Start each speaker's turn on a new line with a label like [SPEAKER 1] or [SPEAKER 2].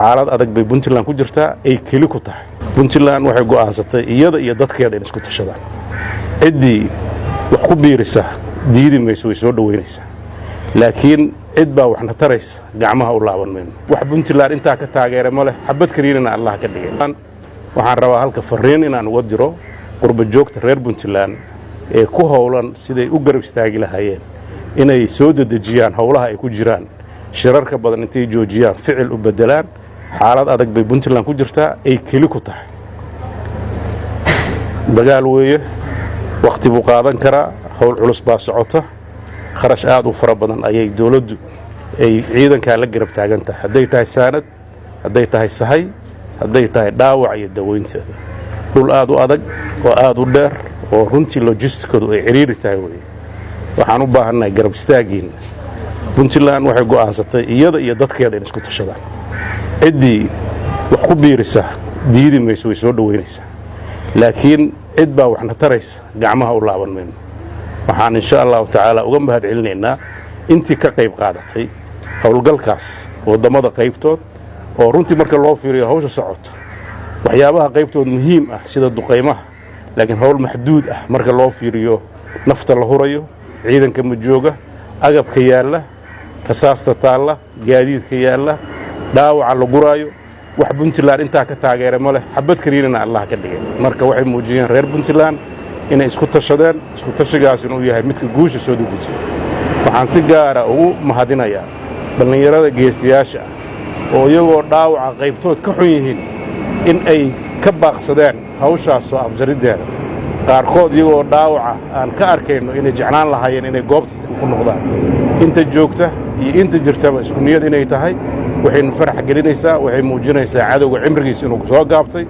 [SPEAKER 1] xaalad adag bay Puntland ku jirtaa ay keli ku tahay. Puntland waxay go'aansatay iyada iyo dadkeeda in isku tashadaan. Ciddii wax ku biirisa diidi mayso way soo dhaweynaysaa. Laakiin cid baa waxna taraysa gacmaha u laaban mayno. Wax Puntland intaa ka taageeray ma leh xabad kaliina Allah ka dhigay. Waxaan rabaa halka fariin inaan uga diro qurba joogta reer Puntland ee ku howlan siday u garab istaagi lahaayeen inay soo dedejiyaan howlaha ay ku jiraan shirarka badan intay joojiyaan ficil u bedelaan xaalad adag bay Puntland ku jirtaa ay keli ku tahay. dagaal weeye waqti buu qaadan karaa hawl culus baa socota kharash aad u fara badan ayay dawladdu ay ciidanka la garab taagan tahay haday tahay saanad haday tahay sahay haday tahay dhaawac iyo daweynteeda dhul aad u adag oo aad u dheer oo runtii logistikadu ay xiriiri tahay weeye waxaan u baahanahay garab istaagiin Puntland waxay go'aansatay iyada iyo dadkeeda in isku tashadaan ciddii wax ku biirisa diidi mayso way soo dhaweynaysaa laakiin cid baa waxna taraysa gacmaha u laaban mayno waxaan insha Allah taala uga mahad celinaynaa intii ka qayb qaadatay howlgalkaas wadamada qaybtood oo runtii marka loo fiiriyo hawsha socoto waxyaabaha qaybtood muhiim ah sida duqeymaha laakiin hawl maxduud ah marka loo fiiriyo nafta la hurayo ciidanka ma jooga agabka yaala rasaasta taala gaadiidka yaala dhaawaca la guraayo wax Puntland intaa ka taageeray ma leh xabad kaliina Allah ka dhigay marka waxay muujiyeen reer Puntland inay isku tashadeen isku tashigaas inuu yahay midka guusha soo dedejiyo waxaan si gaar ah ugu mahadinayaa dhalinyarada geesiyaasha oo iyagoo dhaawaca qaybtood ka xun yihiin in ay ka baaqsadeen hawshaas soo afjarideeda qaarkood iyagoo dhaawaca aan ka arkayno inay jeclaan lahaayeen inay goobta ku noqdaan inta joogta iyo inta jirtaba isku niyad inay tahay waxay farax gelinaysaa waxay muujinaysaa cadowga cimrigiisa inuu soo gaabtay